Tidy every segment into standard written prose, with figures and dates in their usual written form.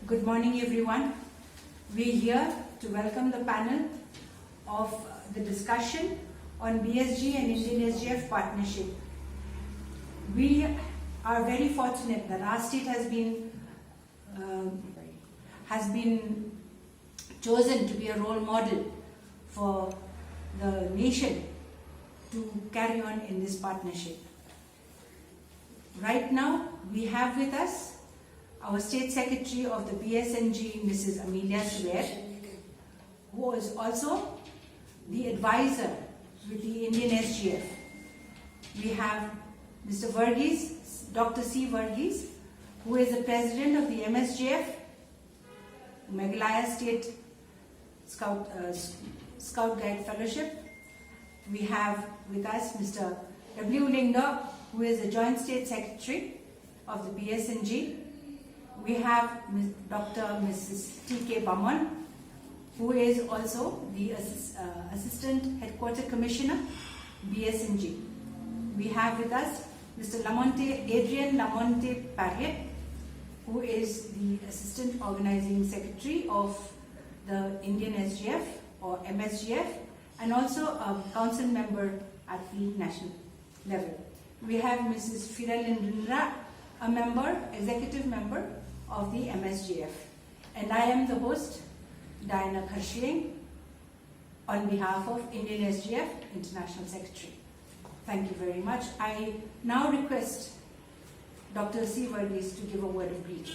Good morning, everyone. We're here to welcome the panel of the discussion on BS&G and Indian SGF partnership. We are very fortunate that our state has been chosen to be a role model for the nation to carry on in this partnership. Right now, we have with us our State Secretary of the BS&G, Mrs. Amelia Swear, who is also the advisor with the Indian SGF. We have Mr. Varghese, Dr. C. Varghese, who is the president of the MSGF, Meghalaya State Scout Guide Fellowship. We have with us Mr. W. Linga, who is the Joint State Secretary of the BS&G. We have Dr. Mrs. T.K. Baman, who is also the Assistant Headquarter Commissioner, BS&G. We have with us Mr. Adrian Lamonte Parre, who is the Assistant Organizing Secretary of the Indian SGF or MSGF, and also a council member at the national level. We have Mrs. Firalindra, a member, executive member of the MSGF. And I am the host, Diana Kharshieng, on behalf of Indian SGF International Secretary. Thank you very much. I now request Dr. C. Varghese to give a word of greeting.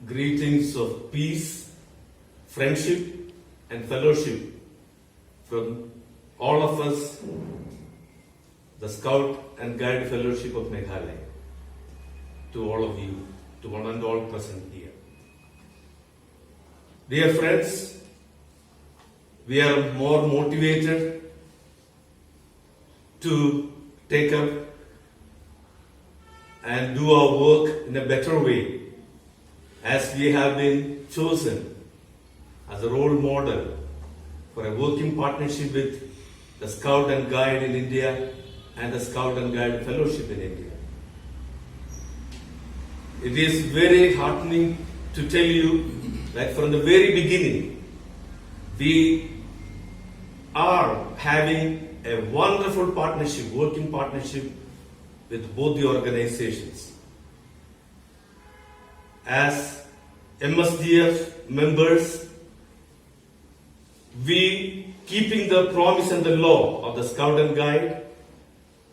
Greetings of peace, friendship and fellowship from all of us, the Scout and Guide Fellowship of Meghalaya, to all of you, to one and all present here. Dear friends, we are more motivated to take up and do our work in a better way, as we have been chosen as a role model for a working partnership with the Scout and Guide in India and the Scout and Guide Fellowship in India. It is very heartening to tell you that from the very beginning, we are having a wonderful partnership, working partnership with both the organizations. As MSDF members, we, keeping the promise and the law of the Scout and Guide,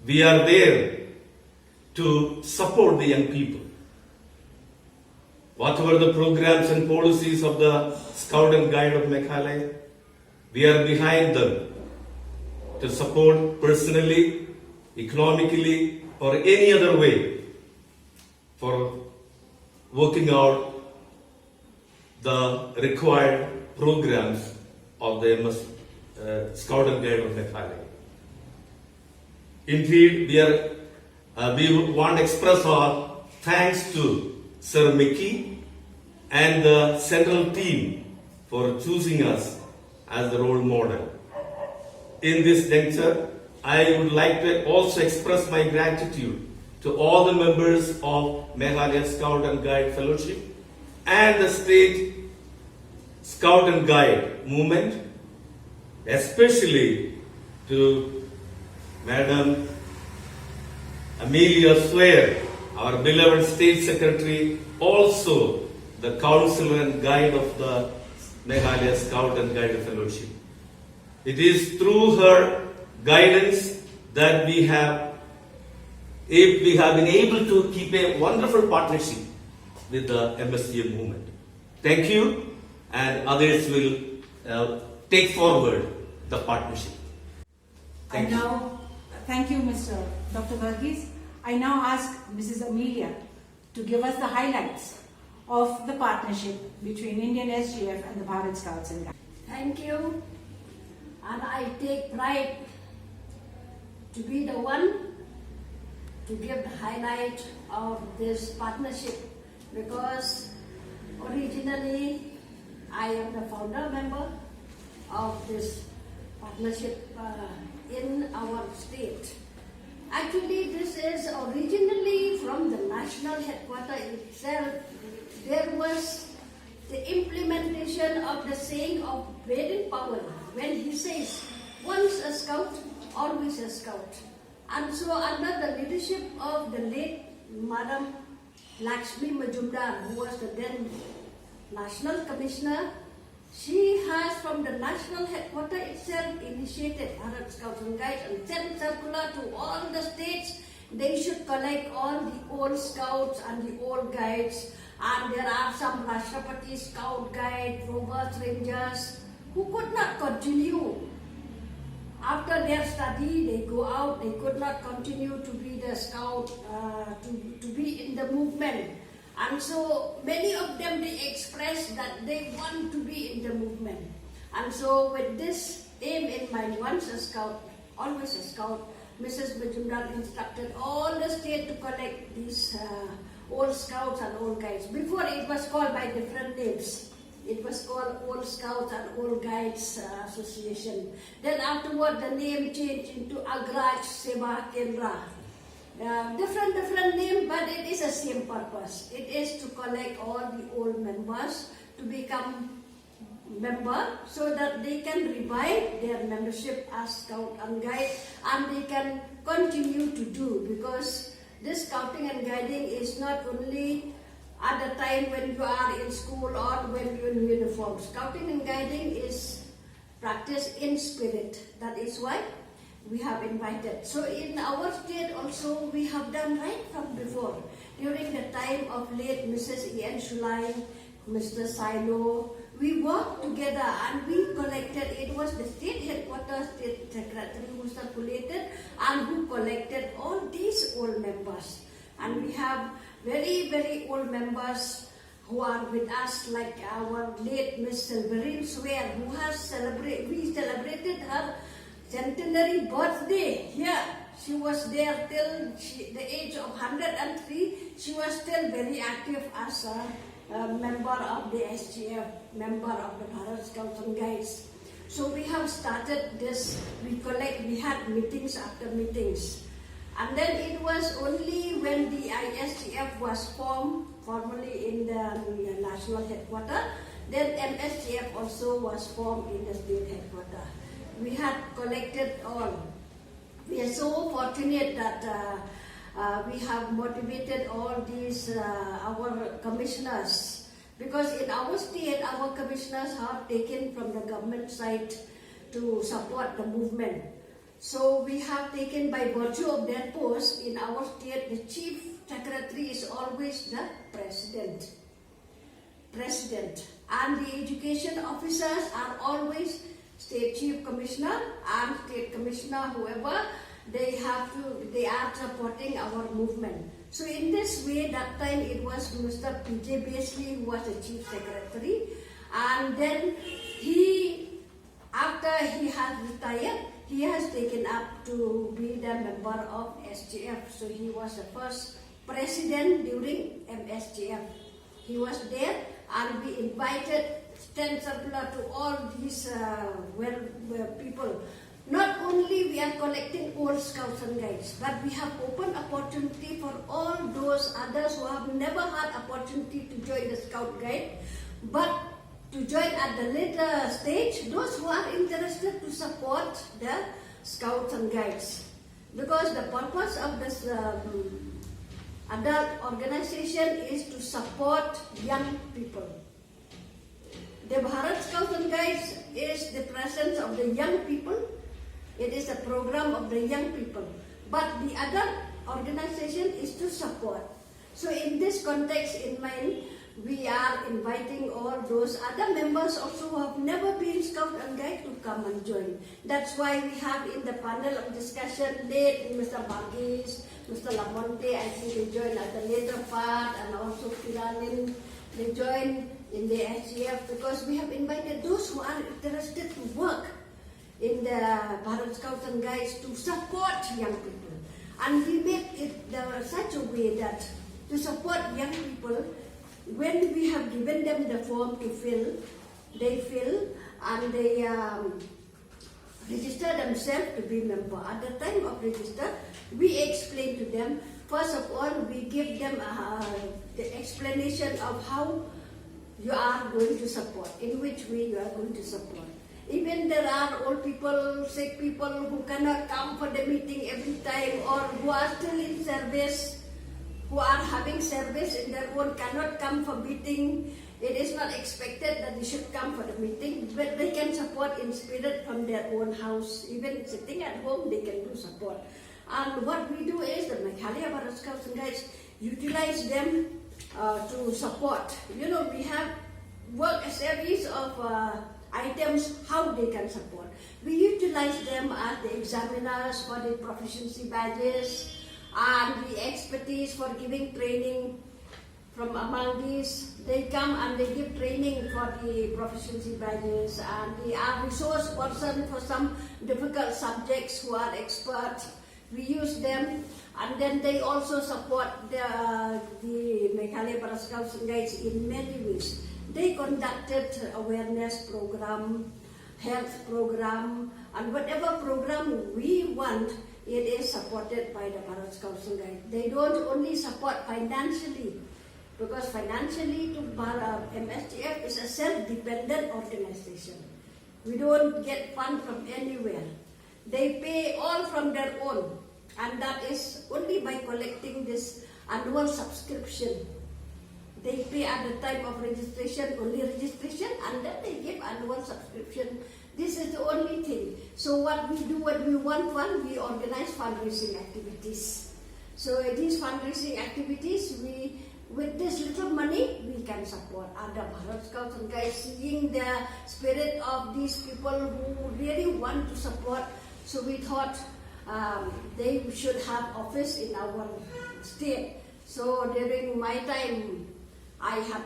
we are there to support the young people. Whatever the programs and policies of the Scout and Guide of Meghalaya, we are behind them to support personally, economically, or any other way for working out the required programs of the Scout and Guide of Meghalaya. Indeed, we want to express our thanks to Sir Mickey and the central team for choosing us as the role model. In this juncture, I would like to also express my gratitude to all the members of Meghalaya Scout and Guide Fellowship and the State Scout and Guide movement, especially to Madam Amelia Swear, our beloved State Secretary, also the Counselor and Guide of the Meghalaya Scout and Guide Fellowship. It is through her guidance that we have been able to keep a wonderful partnership with the MSGF movement. Thank you, and others will take forward the partnership. Thank you, Mr. Dr. Varghese. I now ask Mrs. Amelia to give us the highlights of the partnership between Indian SGF and the Bharat Scouts and Guides. Thank you, and I take pride to be the one to give the highlight of this partnership, because originally I am the founder member of this partnership in our state. Actually, this is originally from the national headquarters itself. There was the implementation of the saying of Baden-Powell when he says, once a scout, always a scout. And so under the leadership of the late Madam Lakshmi Majumdar, who was the then National Commissioner, she has from the national headquarters itself initiated Bharat Scouts and Guides and sent circular to all the states. They should collect all the old scouts and the old guides, and there are some Rashtrapati Scout Guide, Rovers, Rangers who could not continue. After their study, they go out, they could not continue to be the scout, to be in the movement. And so many of them, they expressed that they want to be in the movement. And so with this aim in mind, once a scout, always a scout, Mrs. Majumdar instructed all the state to collect these old scouts and old guides. Before it was called by different names. It was called Old Scouts and Old Guides Association. Then afterward the name changed into Agraj Seva Kendra. Different name, but it is the same purpose. It is to collect all the old members to become member so that they can revive their membership as Scout and Guide, and they can continue to do, because this scouting and guiding is not only at the time when you are in school or when you're in uniform. Scouting and guiding is practiced in spirit. That is why we have invited. So in our state also we have done right from before. During the time of late Mrs. E.N. Shulai, Mr. Silo, we worked together and we collected. It was the state headquarters, state secretary who circulated and who collected all these old members. And we have very old members who are with us, like our late Miss Silverine Swear, who has we celebrated her centenary birthday here. She was there till the age of 103. She was still very active as a member of the SGF, member of the Bharat Scouts and Guides. So we have started this, we had meetings after meetings. And then it was only when the ISGF was formed, formally in the national headquarters, then MSGF also was formed in the state headquarters. We had collected all. We are so fortunate that we have motivated all these, our commissioners, because in our state, our commissioners are taken from the government side to support the movement. So we have taken, by virtue of their post in our state, the chief secretary is always the president. And the education officers are always state chief commissioner and state commissioner, whoever, they are supporting our movement. So in this way, that time it was Mr. P.J. Basley who was the chief secretary, and then after he has retired, he has taken up to be the member of SGF. So he was the first president during MSGF. He was there, and we invited, sent circular to all these people. Not only we are collecting old scouts and guides, but we have open opportunity for all those others who have never had opportunity to join the scout guide, but to join at the later stage, those who are interested to support the scouts and guides. Because the purpose of this adult organization is to support young people. The Bharat Scouts and Guides is the presence of the young people. It is a program of the young people. But the adult organization is to support. So in this context in mind, we are inviting all those other members also who have never been Scout and Guide to come and join. That's why we have in the panel of discussion late Mr. Bagis, Mr. Lamonte, I think they joined at the later part, and also Firanin, they joined in the SGF, because we have invited those who are interested to work in the Bharat Scouts and Guides to support young people. And we make it such a way that to support young people, when we have given them the form to fill, they fill and they register themselves to be member. At the time of register, we explain to them. First of all, we give them the explanation of how you are going to support, in which way you are going to support. Even there are old people, sick people who cannot come for the meeting every time, or who are still in service, who are having service in their own, cannot come for meeting. It is not expected that they should come for the meeting, but they can support in spirit from their own house. Even sitting at home, they can do support. And what we do is the Meghalaya Bharat Scouts and Guides utilize them to support. You know, we have worked a series of items how they can support. We utilize them as the examiners for the proficiency badges and the expertise for giving training. From among these, they come and they give training for the proficiency badges, and they are resource person for some difficult subjects who are expert. We use them, and then they also support the Meghalaya Bharat Scouts and Guides in many ways. They conducted awareness program, health program, and whatever program we want, it is supported by the Bharat Scouts and Guides. They don't only support financially, because financially to MSGF is a self-dependent organization. We don't get fund from anywhere. They pay all from their own, and that is only by collecting this annual subscription. They pay at the time of registration, only registration, and then they give annual subscription. This is the only thing. So what we do when we want fund, we organize fundraising activities. So these fundraising activities, with this little money, we can support other Bharat Scouts and Guides, seeing the spirit of these people who really want to support. So we thought they should have office in our state. So during my time, I had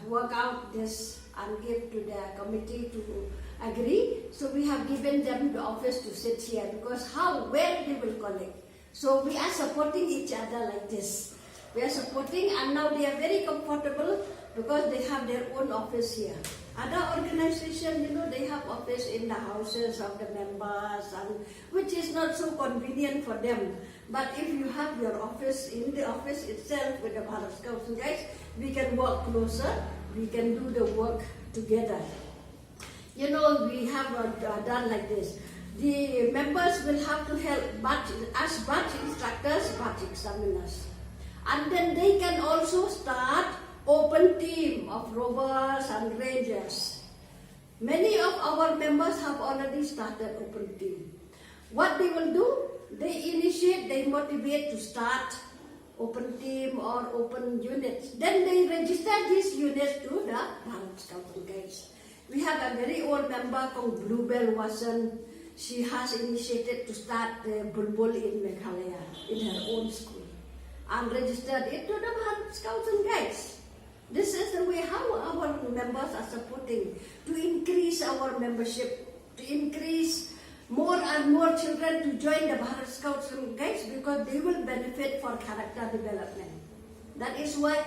work out this and give to the committee to agree. So we have given them the office to sit here, because where they will collect. So we are supporting each other like this. We are supporting, and now they are very comfortable because they have their own office here. Other organizations, they have office in the houses of the members, and which is not so convenient for them. But if you have your office in the office itself with the Bharat Scouts and Guides, we can work closer, we can do the work together. We have done like this. The members will have to help as batch instructors, batch examiners. And then they can also start open team of rovers and rangers. Many of our members have already started open team. What they will do, they initiate, they motivate to start open team or open units. Then they register these units to the Bharat Scouts and Guides. We have a very old member called Bluebell Wasan. She has initiated to start the Bulbul in Meghalaya in her own school, and registered it to the Bharat Scouts and Guides. This is the way how our members are supporting to increase our membership, to increase more and more children to join the Bharat Scouts and Guides, because they will benefit for character development. That is why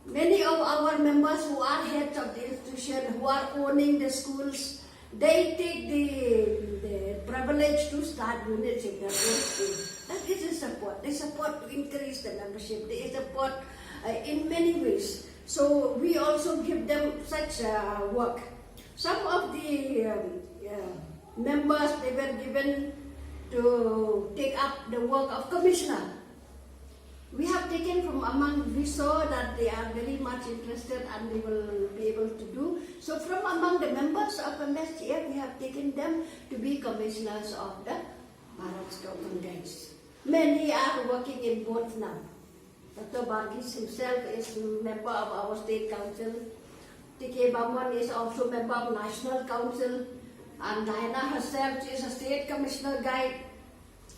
many of our members who are heads of the institution, who are owning the schools, they take the privilege to start units in their own school. That is a support. They support to increase the membership. They support in many ways. So we also give them such work. Some of the members, they were given to take up the work of commissioner. We have taken from among, we saw that they are very much interested and they will be able to do. So from among the members of MSGF, we have taken them to be commissioners of the Bharat Scouts and Guides. Many are working in both now. Dr. Bargis himself is a member of our state council. T.K. Bamwan is also member of National Council. And Diana herself is a state commissioner guide.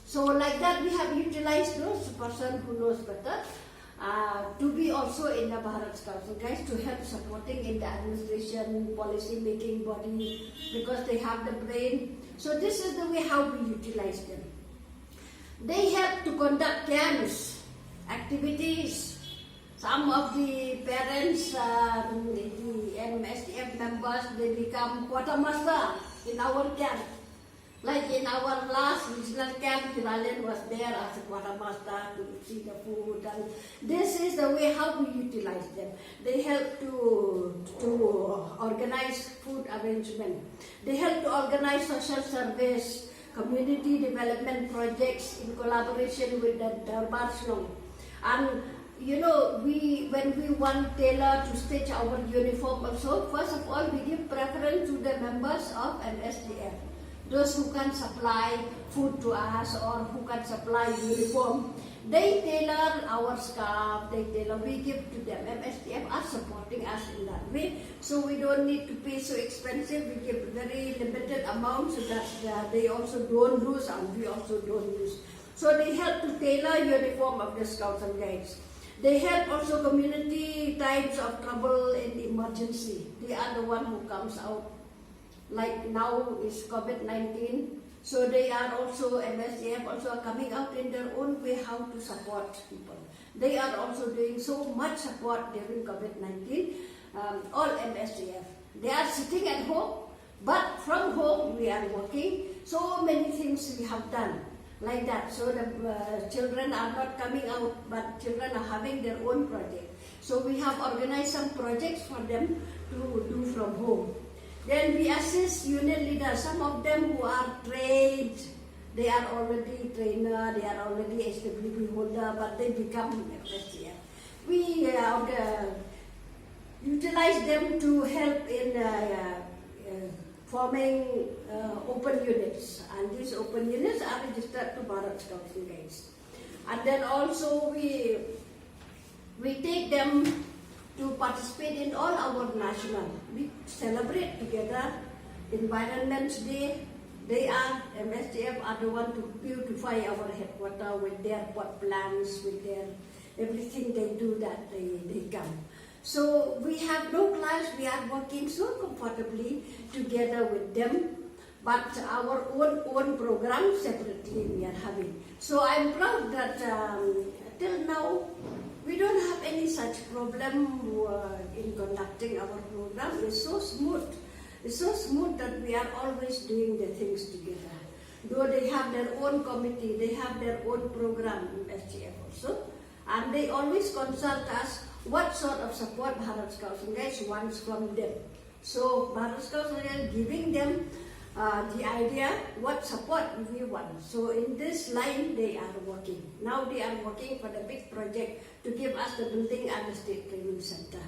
So like that, we have utilized those person who knows better to be also in the Bharat Scouts and Guides, to help supporting in the administration, policy making body, because they have the brain. So this is the way how we utilize them. They help to conduct camps, activities. Some of the parents, the MSDF members, they become quartermaster in our camp. Like in our last regional camp, Hiralen was there as a quartermaster to see the food, and this is the way how we utilize them. They help to organize food arrangement. They help to organize social service, community development projects in collaboration with the Darbar Shlong. And you know, when we want tailor to stitch our uniform also, first of all, we give preference to the members of an SGF. Those who can supply food to us or who can supply uniform, they tailor our scarf, we give to them. MSDF are supporting us in that way, so we don't need to pay so expensive. We give very limited amount so that they also don't lose and we also don't lose. So they help to tailor uniform of the Scouts and Guides. They help also community times of trouble and emergency. They are the one who comes out. Like now is COVID-19, so they are also, MSDF also are coming out in their own way how to support people. They are also doing so much support during COVID-19, all MSDF. They are sitting at home, but from home we are working. So many things we have done like that. So the children are not coming out, but children are having their own project. So we have organized some projects for them to do from home. Then we assist unit leaders, some of them who are trained, they are already trainer, they are already SWB holder, but they become FSCF. We utilize them to help in forming open units, and these open units are registered to Bharat Scouts and Guides. And then also we take them to participate in all our national. We celebrate together Environment Day. They are, MSDF are the one to beautify our headquarters with their pot plants, with their everything they do that they come. So we have no clash, we are working so comfortably together with them, but our own program separately we are having. So I'm proud that till now we don't have any such problem in conducting our program. It's so smooth. It's so smooth that we are always doing the things together. Though they have their own committee, they have their own program in SGF also, and they always consult us what sort of support Bharat Scouts and Guides wants from them. So Bharat Scouts and Guides giving them the idea what support we want. So in this line they are working. Now they are working for the big project to give us the building and the state training center.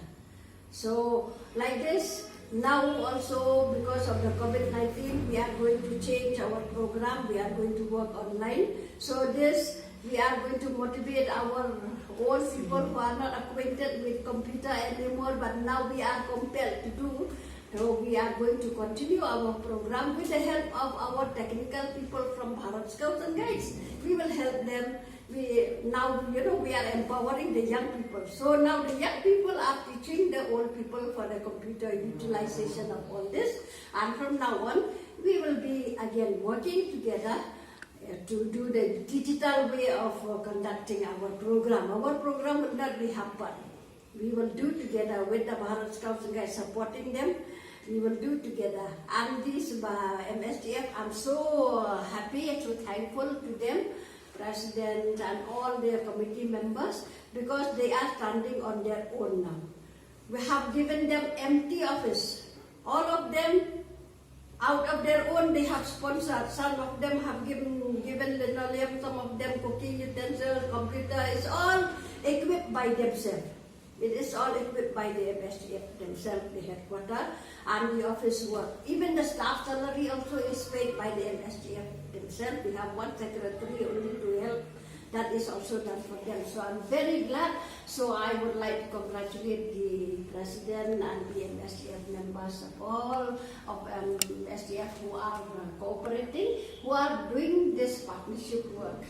So like this, now also because of the COVID-19 we are going to change our program, we are going to work online. So this we are going to motivate our own people who are not acquainted with computer anymore, but now we are compelled to do. So we are going to continue our program with the help of our technical people from Bharat Scouts and Guides. We will help them. Now, we are empowering the young people. So now the young people are teaching the old people for the computer utilization of all this. And from now on, we will be again working together to do the digital way of conducting our program. Our program will not be hampered. We will do together with the Bharat Scouts and Guides supporting them. We will do together. And this MSDF, I'm so happy and so thankful to them, President and all their committee members, because they are standing on their own now. We have given them empty office. All of them, out of their own, they have sponsored. Some of them have given linoleum, some of them cooking utensils, computer. It's all equipped by themselves. It is all equipped by the MSDF themselves, the headquarters, and the office work. Even the staff salary also is paid by the MSDF themselves. We have one secretary only to help. That is also done for them. So I'm very glad. So I would like to congratulate the President and the MSDF members of all of SDF who are cooperating, who are doing this partnership work.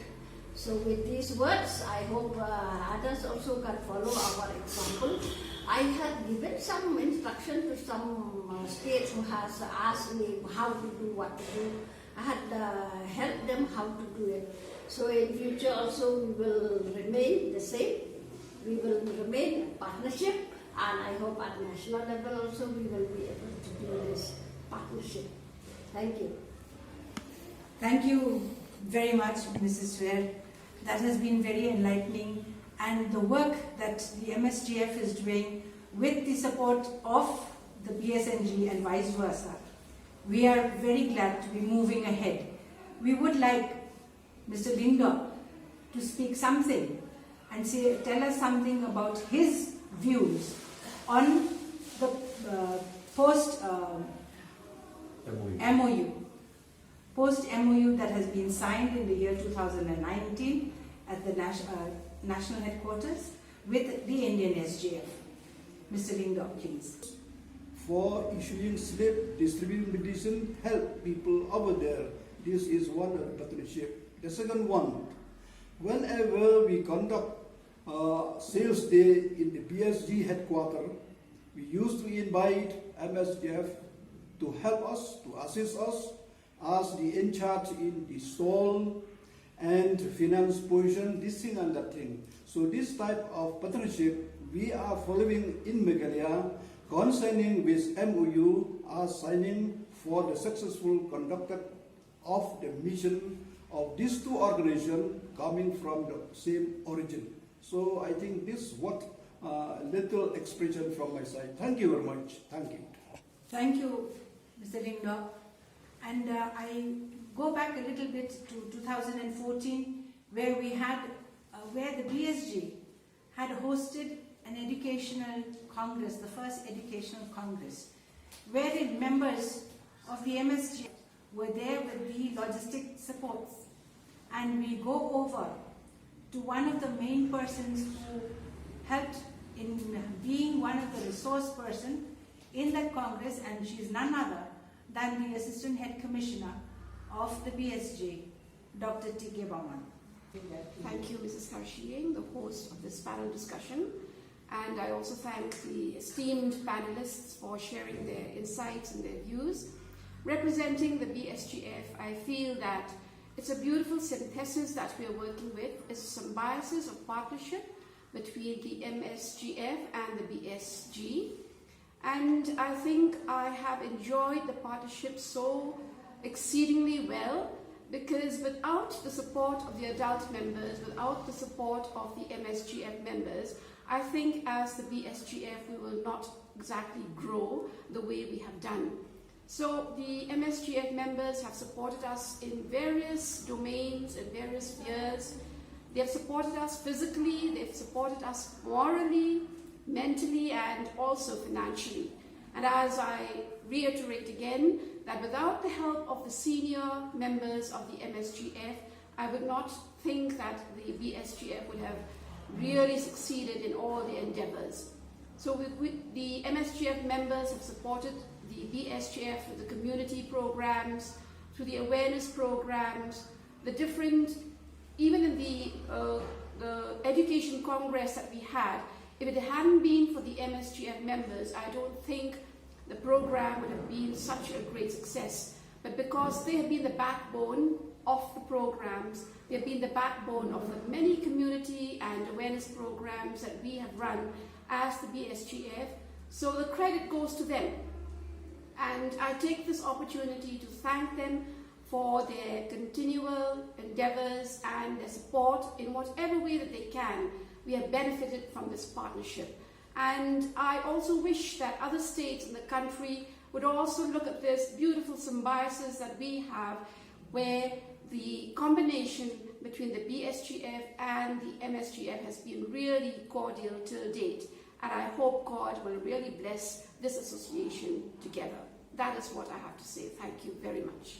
So with these words, I hope others also can follow our example. I had given some instruction to some states who has asked me how to do, what to do. I had helped them how to do it. So in future also we will remain the same. We will remain partnership, and I hope at national level also we will be able to do this partnership. Thank you. Thank you very much, Mrs. Swear. That has been very enlightening, and the work that the MSGF is doing with the support of the BS&G and vice versa, we are very glad to be moving ahead. We would like Mr. Lindor to speak something and tell us something about his views on the post MOU that has been signed in the year 2019 at the national headquarters with the Indian SGF. Mr. Lindor, please. For issuing slip distributing petition, help people over there. This is one partnership. The second one, whenever we conduct sales day in the BSG headquarters, we used to invite MSGF to help us, to assist us as the in charge in the stall and finance position, this thing and that thing. So this type of partnership we are following in Meghalaya concerning with MOU are signing for the successful conducted of the mission of these two organizations coming from the same origin. So I think this what little expression from my side. Thank you very much. Thank you. Thank you, Mr. Lindor. And I go back a little bit to 2014, where we had, where the BSG had hosted an educational congress, the first educational congress, wherein members of the MSG were there with the logistic supports, and we go over to one of the main persons who helped in being one of the resource person in that congress, and she is none other than the Assistant Head Commissioner of the BSG, Dr. T.K. Bauman. Thank you, Mrs. Karshieng, the host of this panel discussion. And I also thank the esteemed panelists for sharing their insights and their views. Representing the BSGF, I feel that it's a beautiful synthesis that we are working with. It's some biases of partnership between the MSGF and the BSG. And I think I have enjoyed the partnership so exceedingly well, because without the support of the adult members, without the support of the MSGF members, I think as the BSGF we will not exactly grow the way we have done. So the MSGF members have supported us in various domains and various spheres. They have supported us physically, they've supported us morally, mentally, and also financially. And as I reiterate again, that without the help of the senior members of the MSGF, I would not think that the BSGF would have really succeeded in all their endeavors. So the MSGF members have supported the BSGF with the community programs, through the awareness programs, the different, even in the education congress that we had. If it hadn't been for the MSGF members, I don't think the program would have been such a great success. But because they have been the backbone of the programs, they have been the backbone of the many community and awareness programs that we have run as the BSGF, so the credit goes to them. And I take this opportunity to thank them for their continual endeavors and their support in whatever way that they can. We have benefited from this partnership. And I also wish that other states in the country would also look at this beautiful symbiosis that we have, where the combination between the BSGF and the MSGF has been really cordial till date. And I hope God will really bless this association together. That is what I have to say. Thank you very much.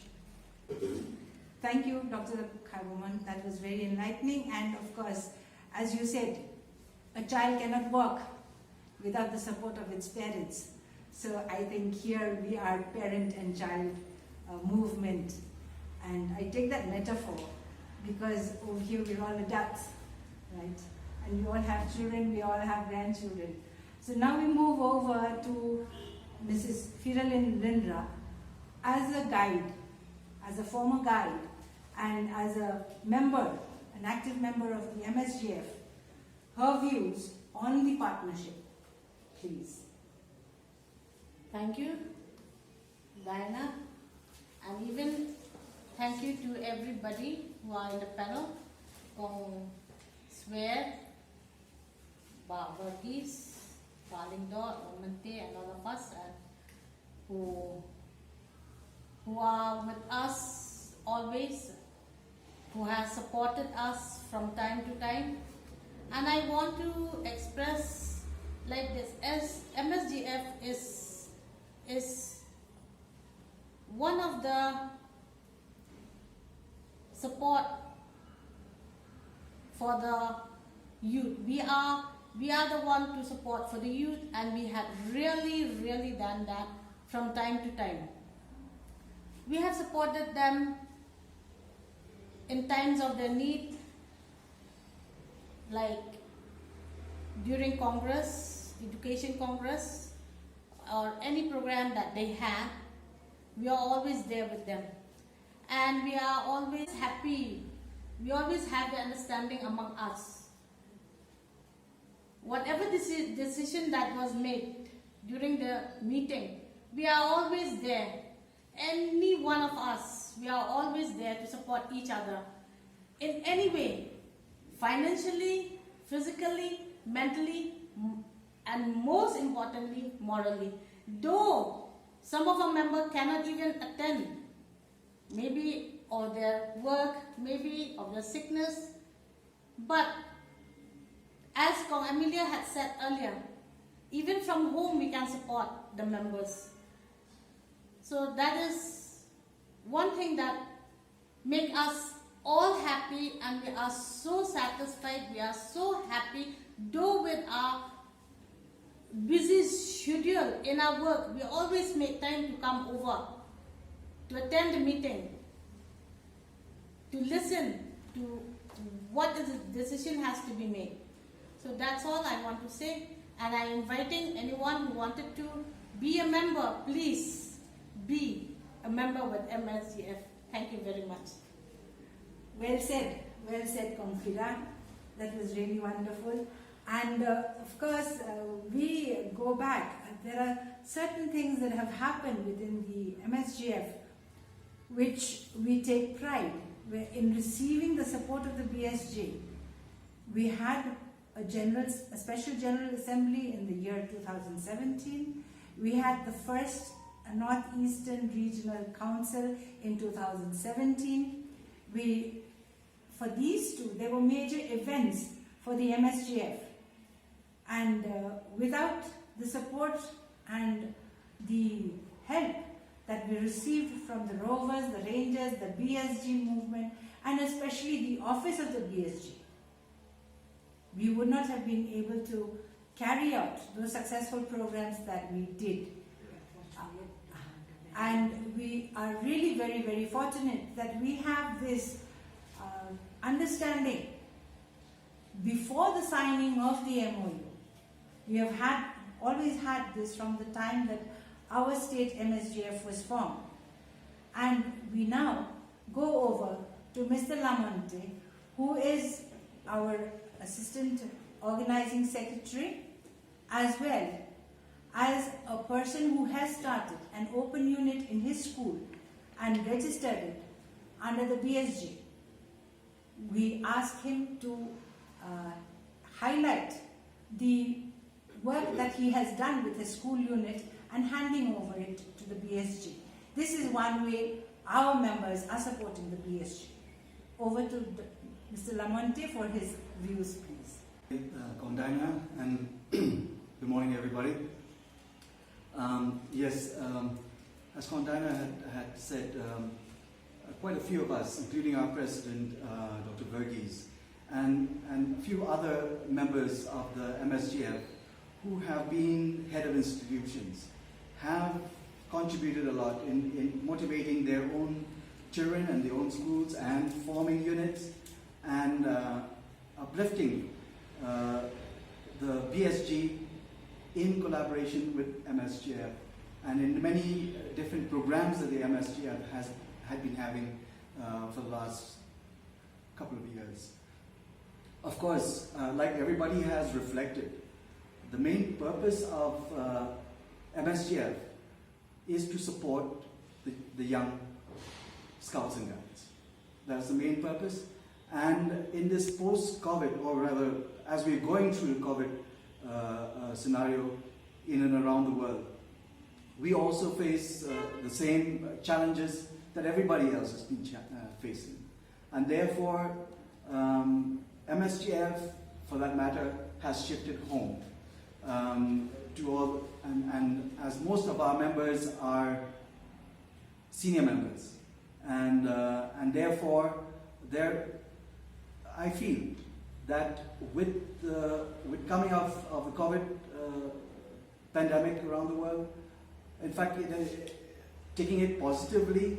Thank you, Dr. Kaiwoman. That was very enlightening. And of course, as you said, a child cannot walk without the support of its parents. So I think here we are parent and child movement. And I take that metaphor because over here we're all adults, right? And we all have children, we all have grandchildren. So now we move over to Mrs. Firalin Lindra as a guide, as a former guide, and as a member, an active member of the MSGF, her views on the partnership, please. Thank you, Diana, and even thank you to everybody who are in the panel. Kong Swear, Varghese, Balingdor, Omante, and all of us, and who are with us always, who have supported us from time to time. And I want to express like this, as MSGF is one of the support for the youth. We are the one to support for the youth, and we have really done that from time to time. We have supported them in times of their need, like during Congress, Education Congress, or any program that they have. We are always there with them, and we are always happy. We always have the understanding among us. Whatever decision that was made during the meeting, we are always there. Any one of us, we are always there to support each other in any way, financially, physically, mentally, and most importantly, morally. Though some of our members cannot even attend, maybe of their work, maybe of their sickness, but as Kong Amelia had said earlier, even from home we can support the members. So that is one thing that makes us all happy, and we are so satisfied, we are so happy, though with our busy schedule in our work, we always make time to come over, to attend the meeting, to listen to what the decision has to be made. So that's all I want to say, and I'm inviting anyone who wanted to be a member, please be a member with MSGF. Thank you very much. Well said, Confida. That was really wonderful. And of course, we go back. There are certain things that have happened within the MSGF which we take pride in receiving the support of the BSG. We had a special General Assembly in the year 2017. We had the first Northeastern Regional Council in 2017. For these two, there were major events for the MSGF. And without the support and the help that we received from the Rovers, the Rangers, the BSG movement, and especially the office of the BSG, we would not have been able to carry out those successful programs that we did. And we are really very fortunate that we have this understanding before the signing of the MOU. We have always had this from the time that our state MSGF was formed. And we now go over to Mr. Lamonte, who is our Assistant Organizing Secretary, as well as a person who has started an open unit in his school and registered it under the BSG. We ask him to highlight the work that he has done with his school unit and handing over it to the BSG. This is one way our members are supporting the BSG. Over to Mr. Lamonte for his views, please. Kondina, and good morning, everybody. As Kondina had said, quite a few of us, including our president, Dr. Varghese, and a few other members of the MSGF who have been head of institutions, have contributed a lot in motivating their own children and their own schools and forming units and uplifting the BSG in collaboration with MSGF and in many different programs that the MSGF had been having for the last couple of years. Of course, like everybody has reflected, the main purpose of MSGF is to support the young, Scouts and Guides. That's the main purpose. And in this post-COVID, or rather, as we're going through the COVID scenario in and around the world, we also face the same challenges that everybody else has been facing. And therefore, MSGF, for that matter, has shifted home to all, and as most of our members are senior members, and therefore, I feel that with coming of the COVID pandemic around the world, in fact, taking it positively,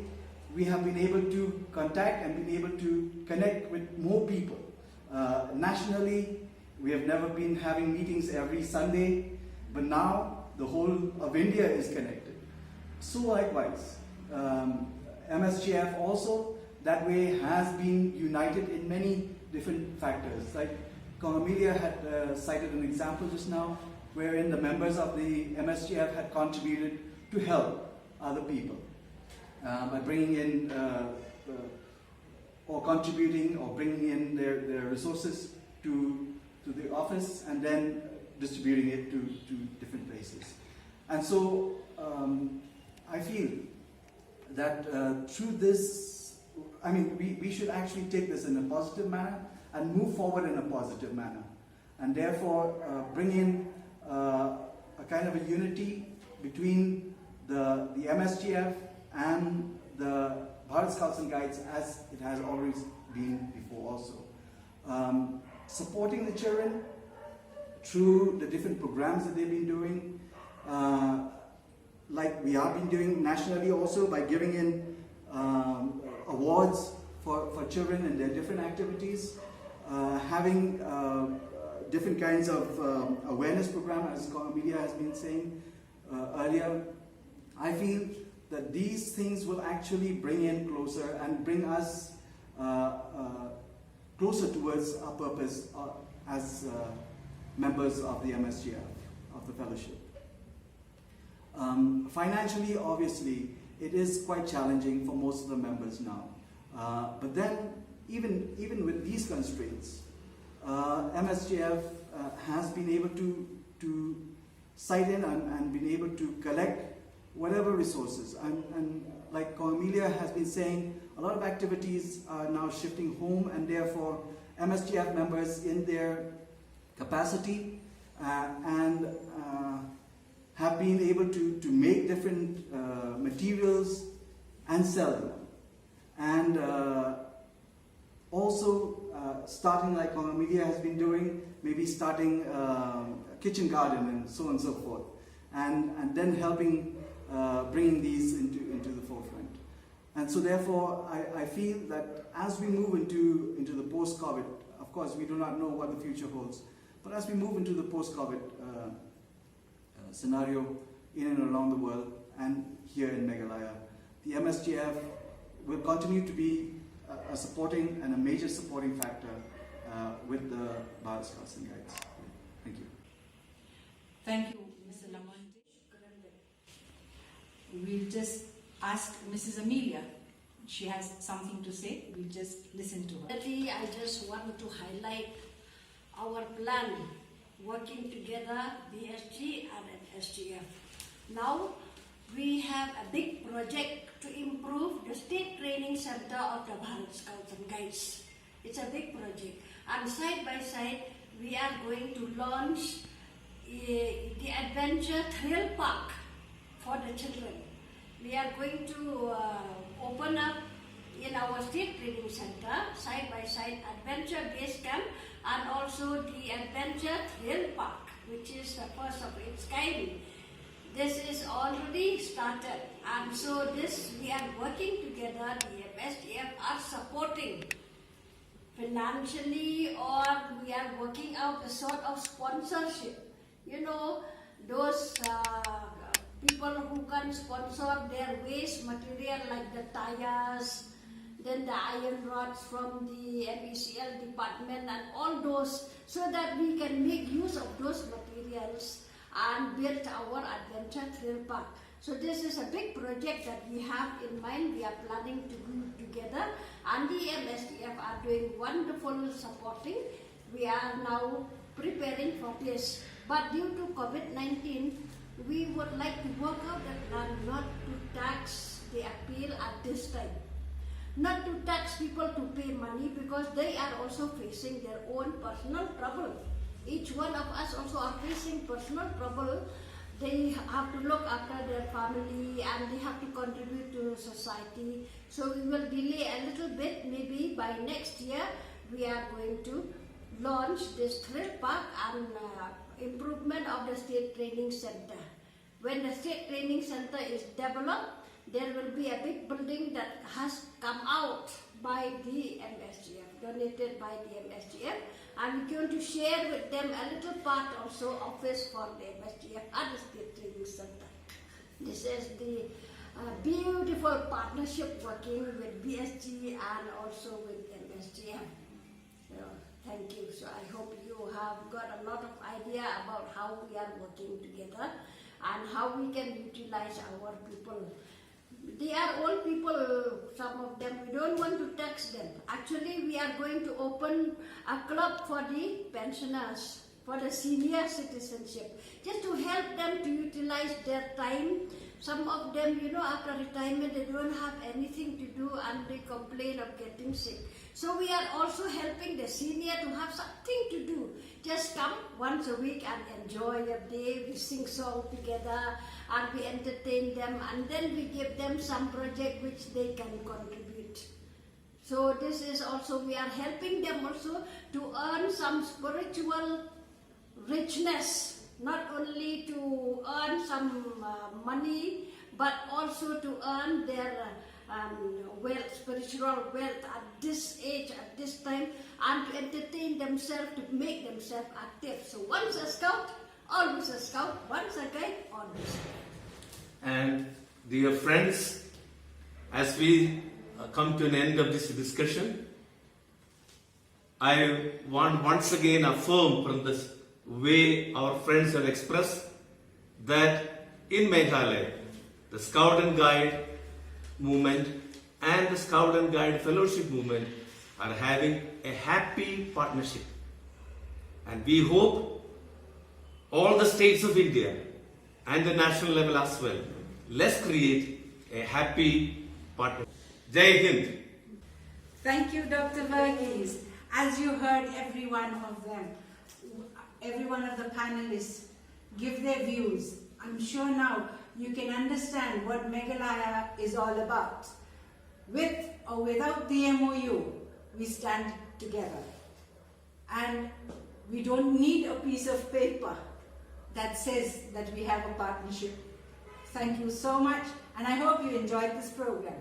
we have been able to contact and been able to connect with more people. Nationally, we have never been having meetings every Sunday, but now the whole of India is connected. So likewise, MSGF also that way has been united in many different factors. Like Amelia had cited an example just now, wherein the members of the MSGF had contributed to help other people by bringing in or contributing or bringing in their resources to the office and then distributing it to different places. And so I feel that through this, I mean, we should actually take this in a positive manner and move forward in a positive manner, and therefore bring in a kind of a unity between the MSGF and the Bharat Scouts and Guides, as it has always been before also. Supporting the children through the different programs that they've been doing, like we have been doing nationally also by giving in awards for children and their different activities, having different kinds of awareness program, as Amelia has been saying earlier. I feel that these things will actually bring in closer and bring us closer towards our purpose as members of the MSGF, of the fellowship. Financially, obviously, it is quite challenging for most of the members now. But then, even with these constraints, MSGF has been able to sight in and been able to collect whatever resources. And like Amelia has been saying, a lot of activities are now shifting home, and therefore MSGF members in their capacity and have been able to make different materials and sell them. And also starting like Amelia has been doing, maybe starting a kitchen garden and so on and so forth, and then helping bringing these into the forefront. And so therefore I feel that as we move into the post-COVID, of course we do not know what the future holds, but as we move into the post-COVID scenario in and around the world and here in Meghalaya, the MSGF will continue to be a supporting and a major supporting factor with the Bharat Scouts and Guides. Thank you. Thank you, Mr. Lamonte. We'll just ask Mrs. Amelia. She has something to say. We'll just listen to her. I just want to highlight our plan, working together, BS&G and SGF. Now, we have a big project to improve the State Training Center of the Bharat Scouts and Guides. It's a big project. And side by side, we are going to launch the Adventure Thrill Park for the children. We are going to open up in our State Training Center, side by side, Adventure Base Camp and also the Adventure Thrill Park, which is the first of its kind. This is already started, and so this we are working together. The MSGF are supporting financially, or we are working out a sort of sponsorship. You know, those people who can sponsor their waste material like the tires, then the iron rods from the MECL department and all those, so that we can make use of those materials and build our Adventure Thrill Park. So this is a big project that we have in mind. We are planning to do together, and the MSGF are doing wonderful supporting. We are now preparing for this. But due to COVID-19, we would like to work out a plan not to tax the appeal at this time. Not to tax people to pay money, because they are also facing their own personal trouble. Each one of us also are facing personal trouble. They have to look after their family and they have to contribute to society. So we will delay a little bit. Maybe by next year we are going to launch this thrill park and improvement of the state training center. When the state training center is developed, there will be a big building that has come out by the MSGF, donated by the MSGF, and we're going to share with them a little part also office for the MSGF at the state training center. This is the beautiful partnership working with BS&G and also with MSGF. So, thank you. So I hope you have got a lot of idea about how we are working together and how we can utilize our people. They are old people, some of them. We don't want to tax them. Actually, we are going to open a club for the pensioners, for the senior citizenship, just to help them to utilize their time. Some of them, after retirement, they don't have anything to do and they complain of getting sick. So we are also helping the senior to have something to do. Just come once a week and enjoy your day. We sing song together and we entertain them, and then we give them some project which they can contribute. So this is also, we are helping them also to earn some spiritual richness, not only to earn some money, but also to earn their wealth, spiritual wealth at this age, at this time, and to entertain themselves, to make themselves active. So once a scout, always a scout, once a guide, always a guide. And dear friends, as we come to an end of this discussion, I want once again affirm from this way our friends have expressed that in Meghalaya, the Scout and Guide movement and the Scout and Guide Fellowship movement are having a happy partnership. And we hope all the states of India and the national level as well, let's create a happy partnership. Jai Hind. Thank you, Dr. Verghese. As you heard every one of them, every one of the panelists give their views, I'm sure now you can understand what Meghalaya is all about. With or without the MOU, we stand together. And we don't need a piece of paper that says that we have a partnership. Thank you so much, and I hope you enjoyed this program.